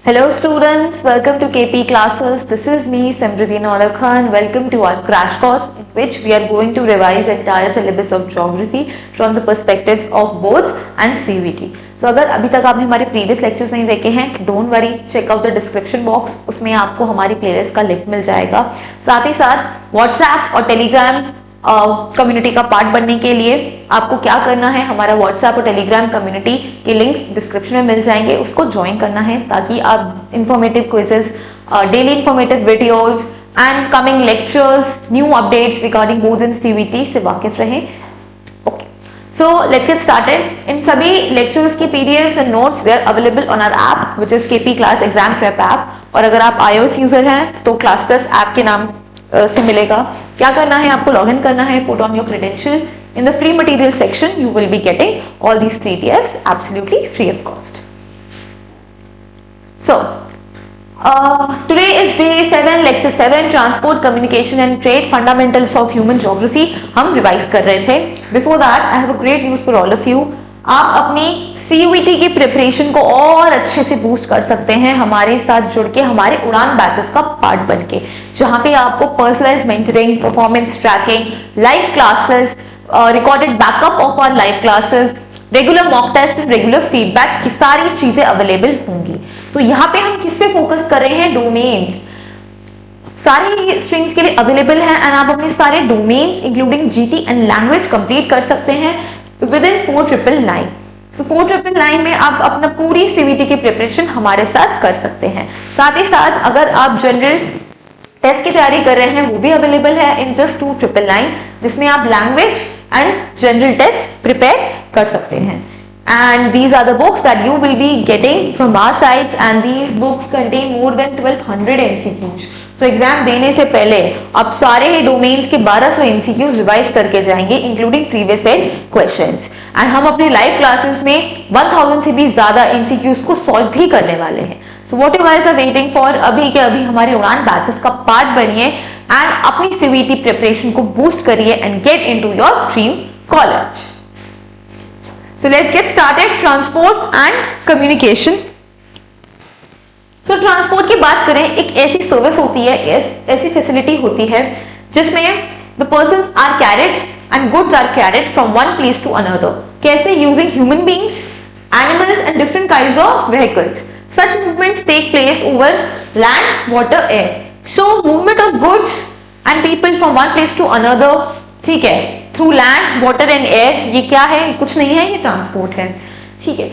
Hello students, welcome to KP classes. This is me Simriti Naula Khan. Welcome to our crash course in which we are going to revise entire syllabus of geography from the perspectives of boards and CVT. So अगर अभी तक आपने हमारे previous lectures नहीं देखे हैं, don't worry, check out the description box. उसमें आपको हमारी playlist का link मिल जाएगा. साथ ही साथ WhatsApp और Telegram कम्युनिटी का पार्ट बनने के लिए आपको क्या करना है, हमारा व्हाट्सएप और टेलीग्राम कम्युनिटी के लिंक्स डिस्क्रिप्शन में मिल जाएंगे, उसको ज्वाइन करना है ताकि आप informative quizzes, daily informative videos and coming lectures, new updates regarding boards and CVT से वाकिफ रहें. Okay, so let's get started. इन सभी लेक्चर्स की PDFs and notes they are available on our app which is KP class exam prep app. और अगर आप iOS user हैं तो क्लास प्लस ऐप के नाम से मिलेगा. क्या करना है, आपको लॉग इन करना है, put on your credential. In the free material section you will be getting all these PDFs absolutely free of cost. So today is day 7, lecture 7, transport, communication and trade, fundamentals of human geography हम revise कर रहे थे. Before that I have a great news for all of you. आप अपनी CUET की preparation को और अच्छे से बूस्ट कर सकते हैं हमारे साथ जुड़ के, हमारे उड़ान बैचेस का पार्ट बनके, जहां पे आपको personalised mentoring, performance tracking, live classes, recorded backup of our live classes, regular mock test and regular feedback की सारी चीजें अवेलेबल होंगी. तो यहाँ पे हम किस पे फोकस कर रहे हैं, डोमेन्स सारे स्ट्रीम्स के लिए अवेलेबल हैं एंड आप अपने सारे domains including GT and language complete कर सकते हैं विद इन 4999. So 4999 में आप अपना पूरी सीवीटी की प्रिपरेशन हमारे साथ कर सकते हैं. साथ ही साथ अगर आप जनरल टेस्ट की तैयारी कर रहे हैं वो भी अवेलेबल है इन जस्ट 2999, जिसमें आप language and general test prepare कर सकते हैं. And these are the books that you will be getting from our sites and these books contain more than 1200 MCQs. तो एग्जाम देने से पहले आप सारे ही डोमेन्स के 1200 MCQs रिवाइज करके जाएंगे including previous year questions. And हम अपने लाइव क्लासेस में 1000 से भी ज्यादा MCQs को सॉल्व भी करने वाले हैं. So what you guys are waiting for, अभी के अभी हमारे उड़ान बैचेस का पार्ट बनिए एंड अपनी सीवीटी प्रिपरेशन को बूस्ट करिए and get into your dream college. So let's get started. Transport and communication. So transport की बात करें, एक ऐसी सर्विस होती है, ऐसी फैसिलिटी होती है जिसमें the persons are carried and goods are carried from one place to another. कैसे? Using human beings, animals and different kinds of vehicles. Such movements take place over land, water, air. So movement of goods and people from one place to another, ठीक है, through land, water and air. ये क्या है? कुछ नहीं है, ये transport है. ठीक है,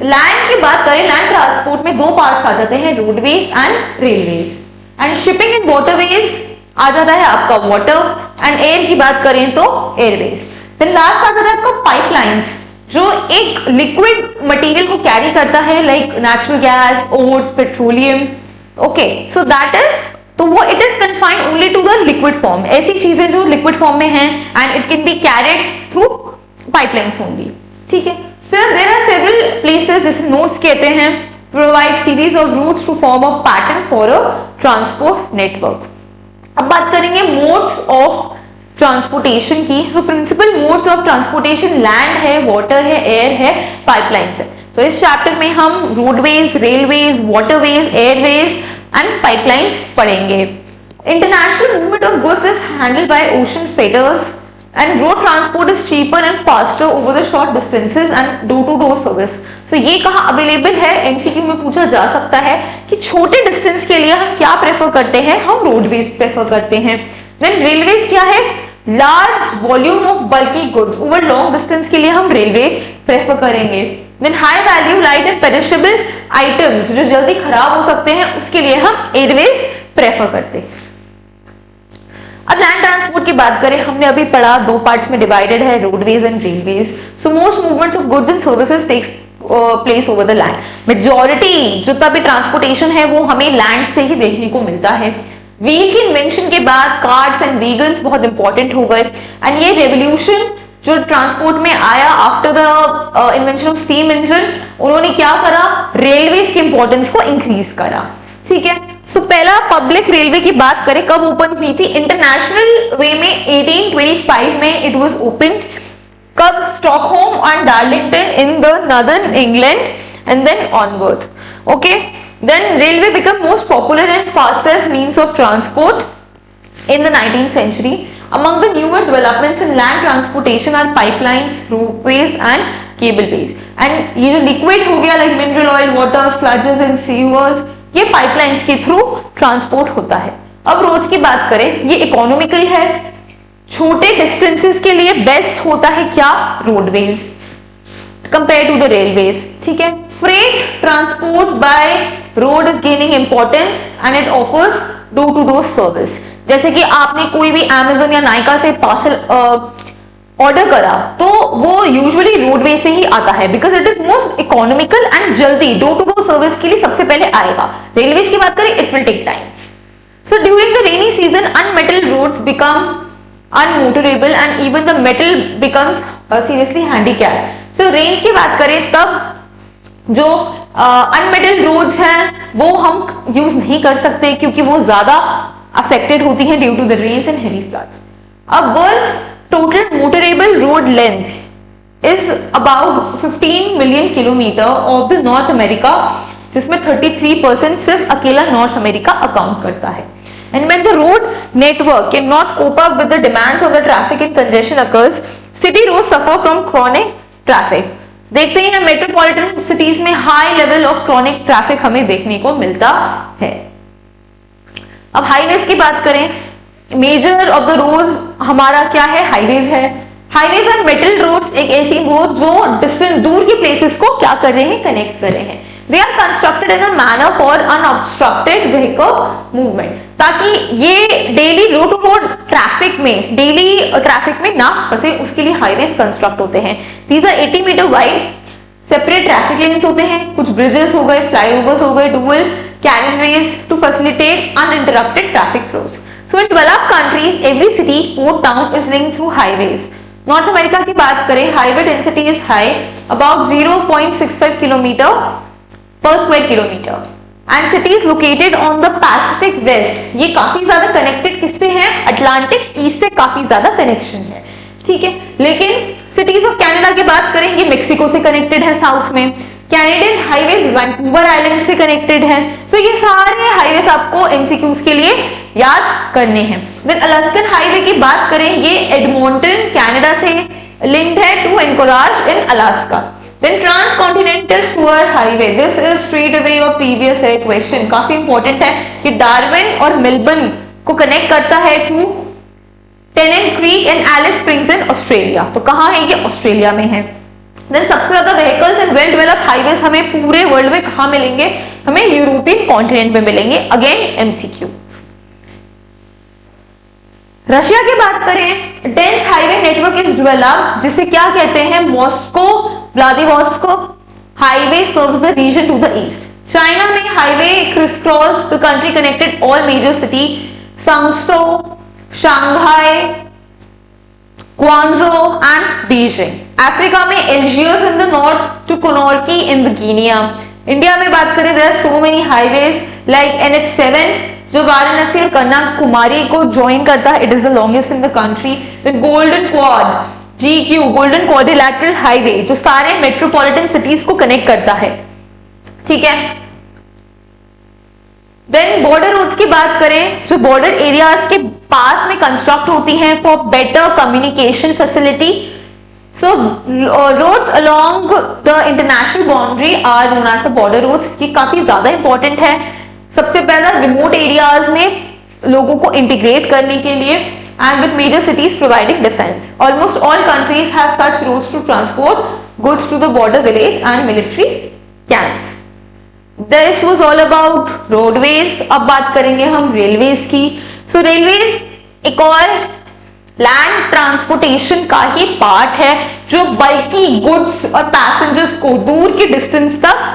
लैंड की बात करें, लैंड ट्रांसपोर्ट में दो पार्ट्स आ जाते हैं, roadways and railways. And shipping and waterways आ जाता है आपका वाटर, एंड एयर की बात करें तो एयरवेज. देन लास्ट आ जाता है आपका पाइपलाइंस, जो एक लिक्विड मटेरियल को कैरी करता है like natural gas, ores, petroleum. Okay, so that is, तो वो it is confined only to the liquid form. ऐसी चीजें जो लिक्विड फॉर्म में हैं and it can be carried through pipelines होंगी. ठीक है, sir there are several places जिसे नोड्स कहते हैं, provide series of routes to form a pattern for a transport network. अब बात करेंगे मोड्स ऑफ ट्रांसपोर्टेशन की. So principal modes of transportation land है, वाटर है, एयर है, पाइपलाइंस है. तो इस चैप्टर में हम roadways, railways, waterways, Airways and pipelines पढ़ेंगे. International movement of goods is handled by ocean freighters and road transport is cheaper and faster over the short distances and door-to-door service. So ये कहाँ available है, MCQ में पूछा जा सकता है कि छोटे डिस्टेंस के लिए हम क्या प्रेफर करते हैं, हम रोडवेज प्रेफर करते हैं. Then रेलवेज क्या है, large volume of bulky goods over long distance के लिए हम रेलवे प्रेफर करेंगे. Then high value light and perishable items जो जल्दी खराब हो सकते हैं उसके लिए हम एयरवेज प्रेफर करते हैं. अब लैंड ट्रांसपोर्ट की बात करें, हमने अभी पढ़ा दो पार्ट्स में डिवाइडेड है, roadways and railways. So most movements of goods and services takes place over the land. Majority जितना भी ट्रांसपोर्टेशन है वो हमें लैंड से ही देखने को मिलता है. व्हील की इन्वेंशन के बाद कार्ट्स एंड व्हीगन्स बहुत इंपॉर्टेंट हो गए एंड ये रेवोल्यूशन जो ट्रांसपोर्ट में आया after the invention of steam engine, उन्होंने क्या करा, रेलवेज की इंपॉर्टेंस को इंक्रीज करा. ठीक है, सो पहला पब्लिक रेलवे की बात करें, कब ओपन हुई थी, इंटरनेशनल वे में 1825 में इट वाज ओपन. कब, Stockholm and Darlington in the northern England and then onwards. Okay, Then railway became most popular and fastest means of transport in the 19th century. Among the newer developments in land transportation are pipelines, ropeways and cableways. And ये जो liquid हो गया like mineral oil, water, sludges and sewers, ये pipelines के through transport होता है. अब roads की बात करें, ये इकोनॉमिकल है, छोटे डिस्टेंसेस के लिए बेस्ट होता है क्या? Roadways compare to the railways. ठीक है. Freight transport by road is gaining importance and it offers door to door service. जैसे कि आपने कोई भी Amazon या नाइका से पार्सल ऑर्डर करा तो वो यूजुअली रोडवे से ही आता है because it is most economical and जल्दी डोर टू डोर सर्विस के लिए सबसे पहले आएगा. रेलवेज की बात करें, it will take time. So during the rainy season unmetalled roads become unmotorable and even the metal becomes seriously handicapped. So range की बात करें तब जो अनमेटल रोड्स हैं वो हम यूज नहीं कर सकते क्योंकि वो ज्यादा अफेक्टेड होती हैं due to the rains and heavy floods. अब world's total motorable road length is about 15 million kilometre of the North America, जिसमें 33% सिर्फ अकेला नॉर्थ अमेरिका अकाउंट करता है. And when the road network cannot cope up with the demands of the traffic and congestion occurs, city roads suffer from chronic traffic. देखते हैं metropolitan cities में high level of chronic traffic हमें देखने को मिलता है. अब हाईवेज की बात करें, मेजर ऑफ द रोड्स हमारा क्या है? हाईवेज है. हाईवेज एंड मेटल रोड्स एक ऐसी रोड जो डिस्टेंस दूर के प्लेसेस को क्या कर रहे हैं? कनेक्ट कर रहे हैं. They are constructed in a manner for unobstructed vehicle movement, ताकि ये daily road to road traffic में ना फंसे, उसके लिए हाईवेज कंस्ट्रक्ट होते हैं. These are 80 metre wide, separate traffic lanes होते हैं, कुछ ब्रिजेस हो गए, फ्लाईओवर्स हो गए, dual carriageways to facilitate uninterrupted traffic flows. So in developed countries, every city, port, town is linked through highways. North America की बात करें, highway density is high, about 0.65 kilometre per square kilometer, and cities located on the Pacific West, ये काफी ज्यादा connected किससे हैं? Atlantic east से काफी ज्यादा कनेक्शन है. ठीक है. लेकिन सिटीज ऑफ कनाडा की बात करें, ये मेक्सिको से कनेक्टेड है साउथ में. कैनेडियन हाईवेज वैंकूवर आइलैंड से कनेक्टेड है. तो ये सारे हाईवेज आपको एमसीक्यूज के लिए याद करने हैं. देन अलास्कन हाईवे की बात करें, ये एडमोंटन कनाडा से लिंक्ड है to Anchorage in Alaska. Then transcontinental sewer highway, this is straight away your previous question, काफी इंपॉर्टेंट है कि डार्विन और मेलबर्न को कनेक्ट करता है through Tennant Creek and Alice Springs in Australia. तो कहाँ है ये? ऑस्ट्रेलिया में है. देन सबसे ज्यादा vehicles and well developed highways हमें पूरे वर्ल्ड में कहाँ मिलेंगे? हमें यूरोपियन कॉन्टिनेंट में मिलेंगे. Again MCQ. रशिया की बात करें, dense highway network is developed, जिसे क्या कहते हैं? Moscow Vladivostok highway serves the region to the east. China में highway crisscross the country connected all major city, सांगसो, Shanghai, Guangzhou and Beijing. Africa में Algiers in the north to Conakry in the Guinea. India में बात करें, there are so many highways like NH7 जो वाराणसी और कन्याकुमारी को join करता है, it is the longest in the country. Then golden quad GQ golden quadrilateral highway जो सारे मेट्रोपॉलिटन सिटीज को कनेक्ट करता है. ठीक है. देन बॉर्डर रोड्स की बात करें, जो बॉर्डर एरियाज के पास में कंस्ट्रक्ट होती हैं for better communication facility. So roads along the international boundary are known as the border roads. ये काफी ज्यादा इंपॉर्टेंट है. सबसे पहला रिमोट एरियाज में लोगों को इंटीग्रेट करने के लिए and with major cities providing defense. Almost all countries have such roads to transport goods to the border village and military camps. This was all about roadways. अब बात करेंगे हम रेलवेज की. So railways एक और लैंड ट्रांसपोर्टेशन का ही part है जो बल्कि गुड्स और पैसेंजर्स को दूर के डिस्टेंस तक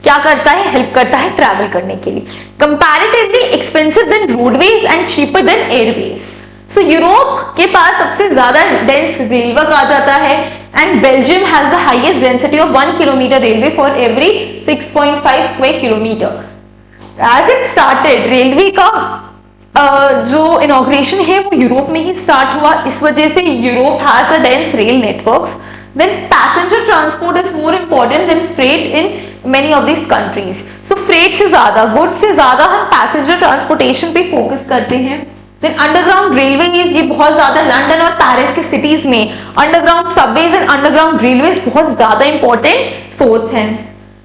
क्या करता है? हेल्प करता है ट्रैवल करने के लिए. Comparatively expensive than roadways and cheaper than airways. So Europe के पास सबसे ज्यादा डेंस रेलवे कहा जाता है and Belgium has the highest density of 1 kilometre railway for every 6.5 square kilometre. As it started, railway का जो इनॉग्रेशन है वो यूरोप में ही स्टार्ट हुआ, इस वजह से Europe has a dense rail networks. Then passenger transport is more important than freight in many of these countries. So freight से ज्यादा, goods से ज्यादा हम पैसेंजर ट्रांसपोर्टेशन पे फोकस करते हैं. Then underground railways, ये बहुत ज्यादा लंदन और पेरिस के सिटीज में underground subways and underground railways बहुत ज्यादा इंपॉर्टेंट सोर्स हैं.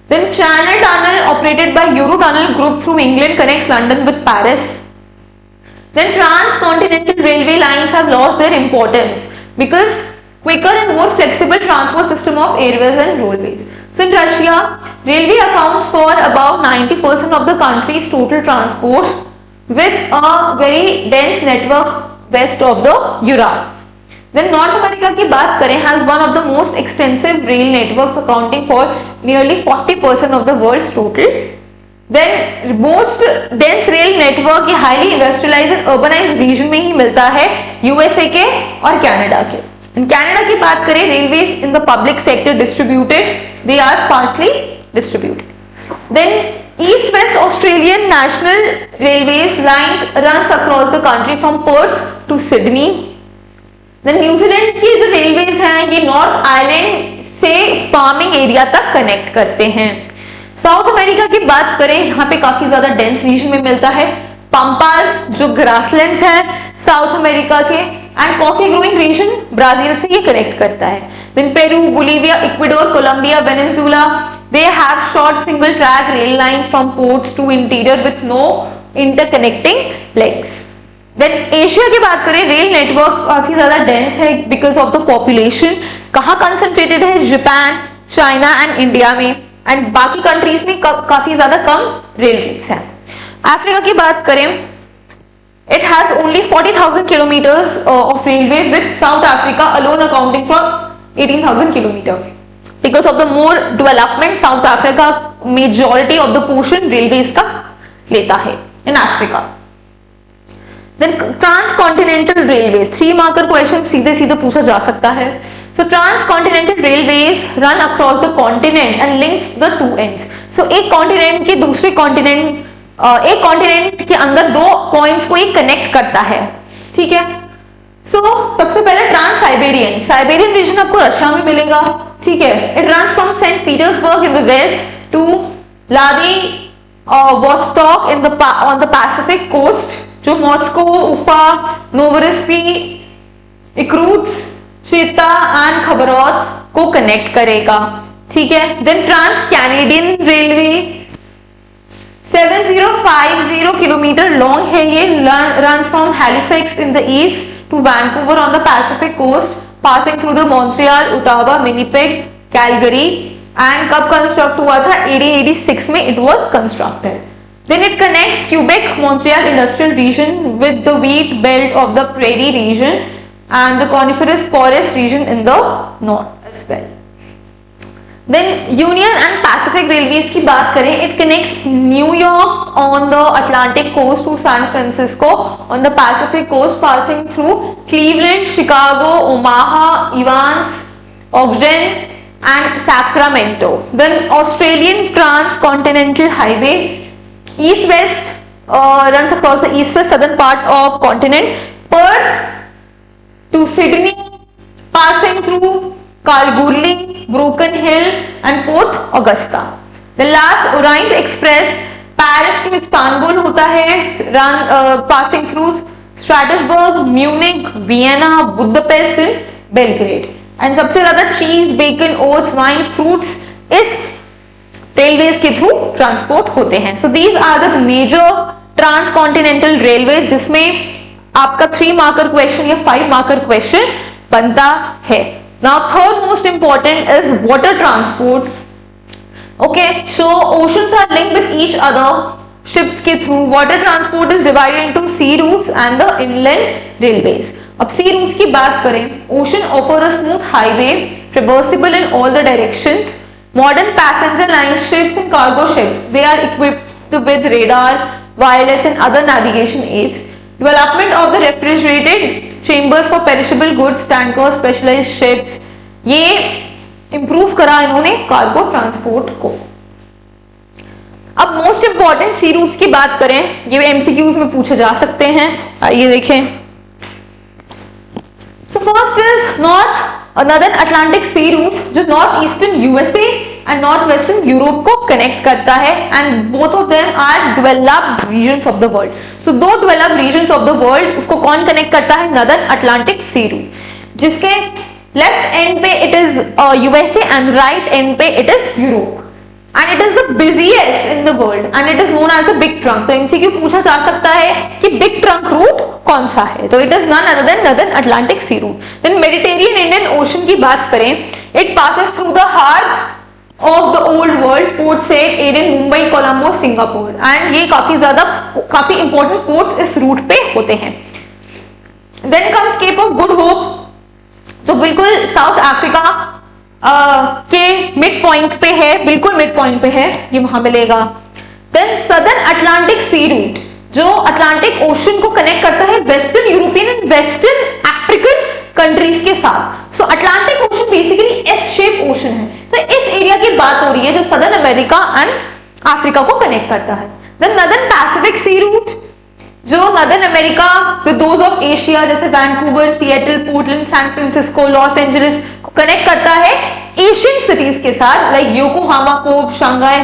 Then Channel Tunnel operated by Eurotunnel Group through England connects London with Paris. Then transcontinental railway lines have lost their importance because quicker and more flexible transport system of airways and roadways. So in Russia, railway accounts for about 90% of the country's total transport with a very dense network west of the Urals. Then North America की बात करें has one of the most extensive rail networks accounting for nearly 40% of the world's total. Then most dense rail network ये highly industrialized and urbanized region में ही मिलता है USA के और Canada के. In Canada की बात करें railways in the public sector distributed, they are sparsely distributed. Then East-West Australian National Railways lines runs across the country from Perth to Sydney. Then New Zealand की जो रेलवेज हैं ये नॉर्थ आइलैंड से farming area तक connect करते हैं. South America की बात करें, यहाँ पे काफी ज्यादा डेंस रीजन में मिलता है. पंपास जो ग्रासलैंड्स हैं साउथ अमेरिका के and coffee growing region Brazil से ये कनेक्ट करता है. Then Peru, Bolivia, Ecuador, Colombia, Venezuela, they have short single track rail lines from ports to interior with no interconnecting legs. Then Asia की बात करें, rail network काफी ज्यादा dense है बिकॉज ऑफ द पॉपुलेशन. कहाँ concentrated है? Japan, China and India में, and बाकी कंट्रीज में काफी ज्यादा कम रेल रूट्स हैं. अफ्रीका की बात करें, it has only 40,000 kilometers of railway with South Africa alone accounting for 18,000 kilometers. Because of the more development, South Africa majority of the portion railways का लेता है in Africa. Then transcontinental railways, 3 marker question सीधे सीधे पूछा जा सकता है. So transcontinental railways run across the continent and links the two ends. So एक कॉन्टिनेंट के दूसरे कॉन्टिनेंट, एक कॉन्टिनेंट के अंदर 2 पॉइंट्स को ये कनेक्ट करता है. ठीक है. So सबसे पहले ट्रांस साइबेरियन रीजन आपको रशिया में मिलेगा. ठीक है. It runs from Saint Petersburg in the west to Vladivostok in the on the Pacific coast, जो मॉस्को, उफा, नोवोरोसिस्क, इक्रूत्स, चेता एंड खबरोत्स्क को कनेक्ट करेगा. ठीक है. Then trans Canadian railway 7050 kilometre long है. ये runs from Halifax in the east to Vancouver on the Pacific coast, passing through the Montreal, Ottawa, Winnipeg, Calgary, and कब construct हुआ था? 1886 में it was constructed. Then it connects Quebec, Montreal industrial region with the wheat belt of the prairie region and the coniferous forest region in the north as well. Then Union and Pacific Railways की बात करें, it connects New York on the Atlantic coast to San Francisco on the Pacific coast, passing through Cleveland, Chicago, Omaha, Evans, Ogden, and Sacramento. Then Australian Transcontinental Highway, east-west runs across the east-west southern part of continent, Perth to Sydney, passing through Kalgoorlie, Broken Hill and Port Augusta. The last Orient Express Paris to Istanbul होता है, passing through Strasbourg, Munich, Vienna, Budapest and Belgrade. And सबसे ज्यादा cheese, bacon, oats, wine, fruits इस railways के through transport होते हैं. So these are the major transcontinental railways जिसमें आपका 3 marker question या 5 marker question बनता है. Now third most important is water transport. Okay, so oceans are linked with each other ships के through. Water transport is divided into sea routes and the inland railways. अब sea routes की बात करें, ocean offer a smooth highway traversable in all the directions. Modern passenger line ships and cargo ships, they are equipped with radar, wireless and other navigation aids. Development of the refrigerated chambers for perishable goods, tankers, specialized ships, ये improve करा इन्होंने cargo transport को. अब most important sea routes की बात करें, ये MCQs में पूछे जा सकते हैं. ये देखें. So first is north northern Atlantic sea route, जो north eastern USA and north western Europe को कनेक्ट करता है and both of them are developed regions of the world. So दो developed regions of the world, उसको कौन connect करता है? Northern Atlantic sea route, जिसके लेफ्ट एंड पे it is USA and right end पे it is Europe. And it is the busiest in the world and it is known as the big trunk. तो MCQ पूछा जा सकता है कि big trunk route कौन सा है? तो it is none other than Northern Atlantic Sea route. Then Mediterranean Indian Ocean की बात करें, it passes through the heart of the old world, Port Said, Aden, Mumbai, Colombo, Singapore. And ये काफी important ports इस route पे होते हैं. Then comes Cape of Good Hope, जो बिल्कुल साउथ अफ्रीका के मिड पॉइंट पे है, बिल्कुल मिड पॉइंट पे है, ये वहां मिलेगा. Then southern Atlantic sea route, जो अटलांटिक ओशन को कनेक्ट करता है western European and western African countries के साथ. So Atlantic ocean basically S shape ocean है, तो इस एरिया की बात हो रही है जो सदर्न अमेरिका एंड अफ्रीका को कनेक्ट करता है. Then northern Pacific sea route, जो northern America with those of Asia जैसे Vancouver, Seattle, Portland, San Francisco, Los Angeles को कनेक्ट करता है एशियन सिटीज के साथ like Yokohama, Kobe, Shanghai,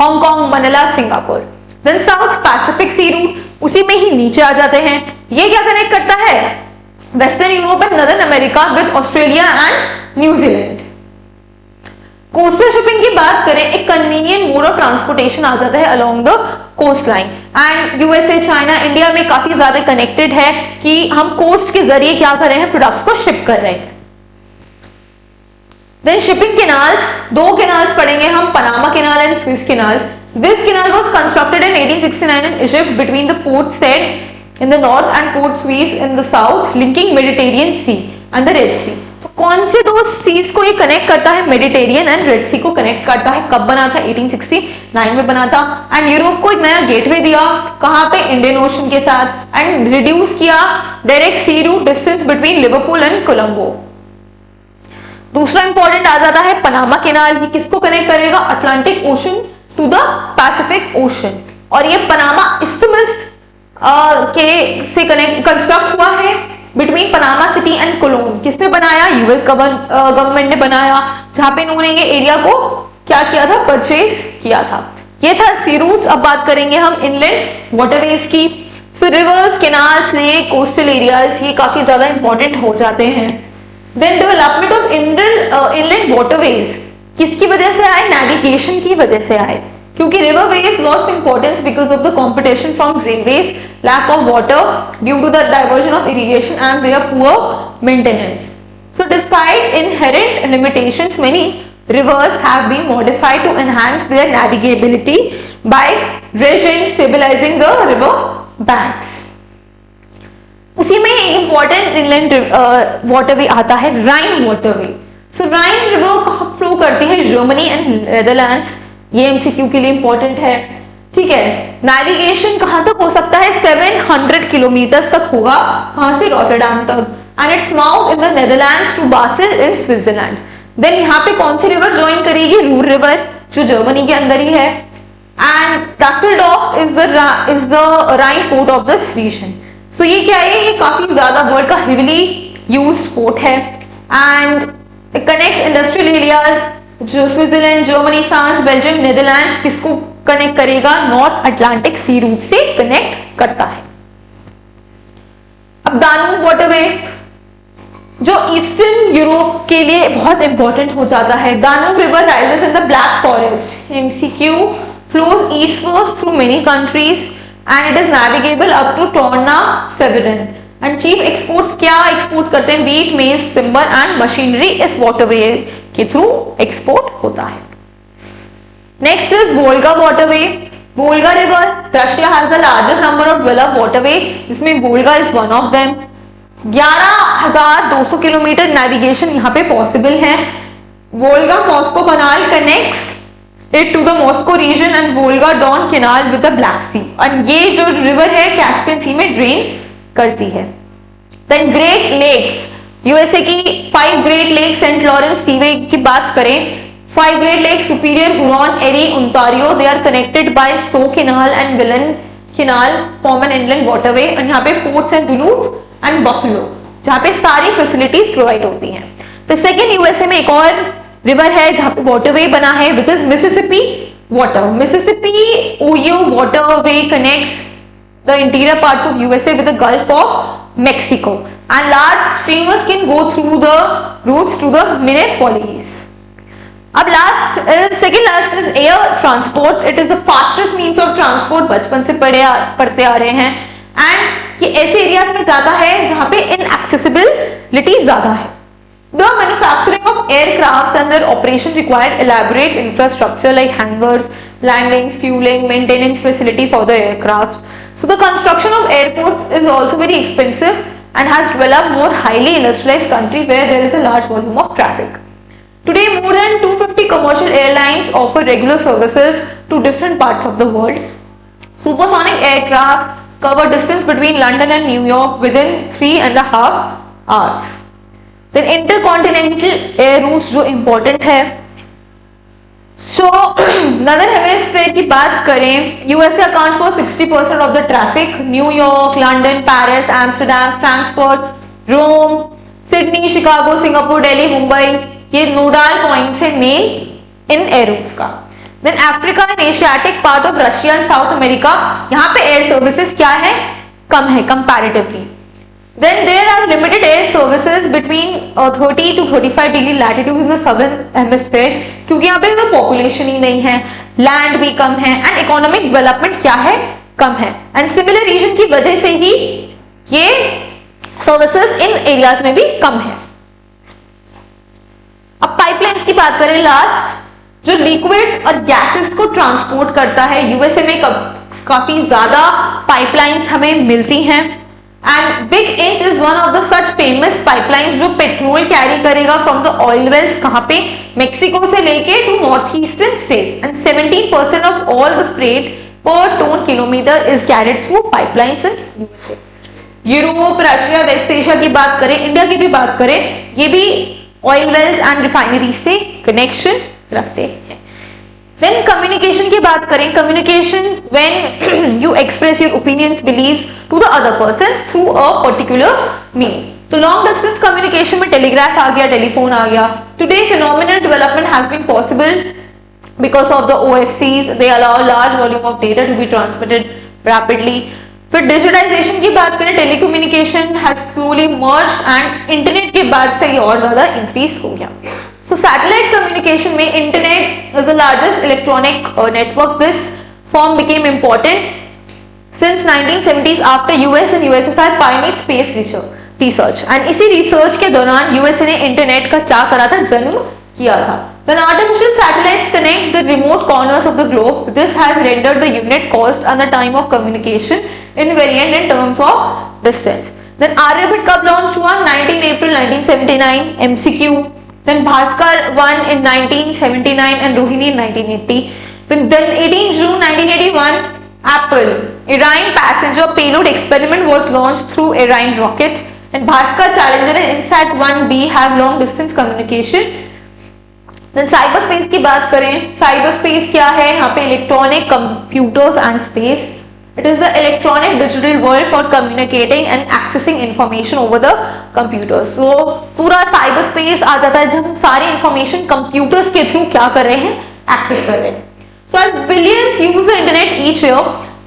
Hong Kong, Manila, Singapore. Then south Pacific sea route, उसी में ही नीचे आ जाते हैं. ये क्या कनेक्ट करता है? Western Europe and northern America with Australia and New Zealand. Coastal shipping की बात करें, एक कन्वीनियंट मोड ऑफ ट्रांसपोर्टेशन आ जाता है along the coast line and USA, China, India में काफी ज्यादा कनेक्टेड है कि हम कोस्ट के जरिए क्या कर रहे हैं? प्रोडक्ट्स को शिप कर रहे हैं. देन शिपिंग कैनाल्स, दो कैनाल्स पढ़ेंगे हम, Panama canal and Suez canal. This canal was constructed in 1869 in Egypt between the Port Said in the north and Port Suez in the south, linking Mediterranean sea and the Red sea. तो कौन से दो seize को ये connect करता है? Mediterranean and red सी को connect करता है. कब बना था? 1869 में बना था. एंड यूरोप को एक नया गेटवे दिया, कहां पे? इंडियन ओशन के साथ. एंड रिड्यूस किया direct sea route distance between Liverpool and Colombo. दूसरा इंपॉर्टेंट आ जाता है पनामा कैनाल. ये किसको कनेक्ट करेगा? Atlantic Ocean to the Pacific Ocean. और ये पनामा इस्थमस के से कंस्ट्रक्ट हुआ है between Panama City and Colon. किसने बनाया? यूएस गवर्नमेंट ने बनाया, जहां पे इन्होंने ये एरिया को क्या किया था? परचेज किया था. ये था सी रूट्स. अब बात करेंगे हम इनलैंड वाटरवेज की. So rivers, canals, lake, coastal areas ये काफी ज्यादा इंपॉर्टेंट हो जाते हैं. Then development of inland waterways किसकी वजह से आए? नेविगेशन की वजह से आए, क्योंकि riverways lost importance because of the competition from railways, lack of water due to the diversion of irrigation and their poor maintenance. So despite inherent limitations, many rivers have been modified to enhance their navigability by dredging, stabilizing the river banks. उसी में important inland waterway आता है राइन waterway. So राइन river कहाँ flow करती है? Germany and Netherlands. ये MCQ के लिए इंपॉर्टेंट है. ठीक है. नेविगेशन कहां तक हो सकता है? 700 किलोमीटर तक होगा. कहां से? रॉटरडैम तक. And its mouth in the Netherlands to Basel in Switzerland. Then यहाँ पे कौन सी रिवर ज्वाइन करेगी? रूर रिवर, जो जर्मनी के अंदर ही है. And Dusseldorf is the Rhine port of this region. So ये क्या है? ये काफी ज्यादा वर्ल्ड का हेविली यूज्ड पोर्ट है एंड कनेक्ट इंडस्ट्रियल एरियाज. जो Switzerland, Germany, France, Belgium, Netherlands किसको कनेक्ट करेगा? नॉर्थ अटलांटिक सी रूट से कनेक्ट करता है. अब दानूब वाटरवे जो ईस्टर्न यूरोप के लिए बहुत इंपॉर्टेंट हो जाता है. Danube river rises in the Black Forest. MCQ flows eastward through many countries and it is navigable up to Turnu Severin. And chief exports क्या एक्सपोर्ट करते हैं? Wheat, maize, timber and machinery इस waterway के थ्रू export होता है. Next is Volga waterway. Volga river, Russia has the largest number of developed waterway, जिसमें Volga is one of them. 11,200 kilometre navigation यहाँ पे पॉसिबल है. Volga Moscow canal connects it to the Moscow region and Volga Don Canal with the Black Sea. और ये जो river है Caspian सी में drain करती है. Then Great Lakes, यूएसए की 5 Great Lake, Saint Lawrence seaway की बात करें, 5 Great Lake, Superior, Huron, Erie, Ontario, they are connected by Soo canal and Welland canal form an inland waterway. और यहाँ पे ports and Duluth and Buffalo, जहाँ पे सारी फैसिलिटीज प्रोवाइड होती हैं. फिर सेकेंड यूएसए में एक और रिवर है जहां पे वाटरवे बना है which is Mississippi water. Mississippi OYO waterway connects the interior parts of USA with the Gulf of Mexico, and large streamers can go through the routes to the Minneapolis. अब second last is air transport. It is the fastest means of transport. बचपन से पढ़ते आ रहे हैं, and ये ऐसे areas में जाता है जहां पे inaccessibility ज्यादा है। The manufacturing of aircrafts and their operation required elaborate infrastructure like hangars, landing, fueling, maintenance facility for the aircraft. So the construction of airports is also very expensive and has developed more highly industrialized country where there is a large volume of traffic. Today, more than 250 commercial airlines offer regular services to different parts of the world. Supersonic aircraft cover distance between London and New York within 3.5 hours. Then intercontinental air routes जो important है। So northern hemisphere की बात करें, USA accounts for 60% of the traffic. New York, London, Paris, Amsterdam, Frankfurt, Rome, Sydney, Chicago, Singapore, Delhi, Mumbai, ये nodal points है main in air routes का। Then Africa and Asiatic part of Russia and South America, यहाँ पे air services क्या है, कम है comparatively. Then there are limited air services between 30 to 35 degree latitude in the southern hemisphere, क्योंकि यहाँ पे तो population ही नहीं है, land भी कम है, and economic development क्या है, कम है, and similar region की वजह से ही ये services इन areas में भी कम है। अब pipelines की बात करें लास्ट, जो liquids और gases को transport करता है, यूएसए में काफी ज्यादा pipelines हमें मिलती हैं। And Big Inch is one of the such famous pipelines जो पेट्रोल कैरी करेगा from the oil wells, कहाँ पे, मेक्सिको से लेके to north eastern states, and 17% of all the freight per ton kilometer is carried through pipelines in USA. Europe, Russia, West Asia की बात करें, India की भी बात करें, ये भी ऑयल वेल्स एंड रिफाइनरी से कनेक्शन रखते हैं। Then communication की बात करें, communication when you express your opinions, beliefs to the other person through a particular meaning. तो long distance communication में telegraph आ गया, telephone आ गया। Today phenomenal development has been possible because of the OFCs. They allow large volume of data to be transmitted rapidly. फिर digitization की बात करें, telecommunication has slowly merged and internet के बाद से ये और ज्यादा increase हो गया। So satellite communication में internet is the largest electronic network. This form became important since 1970s after US and USSR pioneered space research. And इसी research के दौरान USA ने internet का क्या करा था, जन्म किया था। When artificial satellites connect the remote corners of the globe, this has rendered the unit cost and the time of communication invariant in terms of distance. Then Aryabhat कब launch हुआ, 19 April 1979, MCQ. Then Bhaskar 1 in 1979 and Rohini in 1980. Then 18 June 1981, Apple Orion passenger payload experiment was launched through Orion rocket, and Bhaskar Challenger and INSAT 1B have long distance communication. Then cyberspace की बात करें, cyberspace क्या है, यहाँ पे electronic computers and space. It is the electronic digital world for communicating and accessing information over the computers. So पूरा cyber space आ जाता है जब हम सारी information computers के through क्या कर रहे हैं, access कर रहे हैं। So as billions use the internet each year,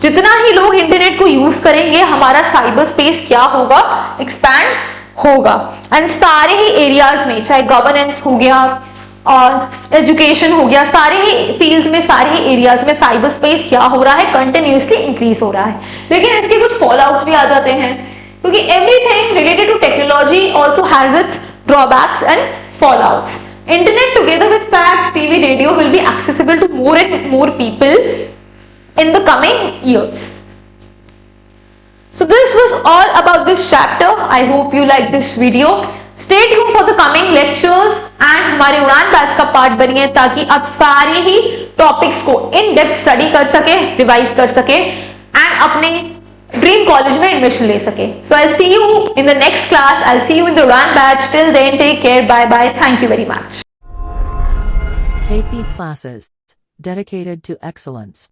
जितना ही लोग इंटरनेट को यूज करेंगे हमारा साइबर स्पेस क्या होगा, एक्सपैंड होगा। एंड सारे ही एरियाज में, चाहे गवर्नेंस हो गया और एजुकेशन हो गया, सारे ही फील्ड्स में, सारे ही एरियाज में साइबर स्पेस क्या हो रहा है, कंटिन्यूसली इंक्रीज हो रहा है। लेकिन इसके कुछ फॉल आउट्स भी आ जाते हैं, क्योंकि everything related to technology also has its drawbacks and fallouts. Internet together with fax, TV, radio will be accessible to more and more people in the coming years. So this was all about this chapter. I hope you like this video. Stay tuned for the coming lectures and हमारे उड़ान batch का part बनिए ताकि आप सारे ही topics को in depth study कर सके, रिवाइज कर सके एंड अपने ड्रीम कॉलेज में एडमिशन ले सके. So I'll see you in the next class. I'll see you in the उड़ान batch. Till then, take care. Bye bye. Thank you very much. KP classes dedicated to excellence.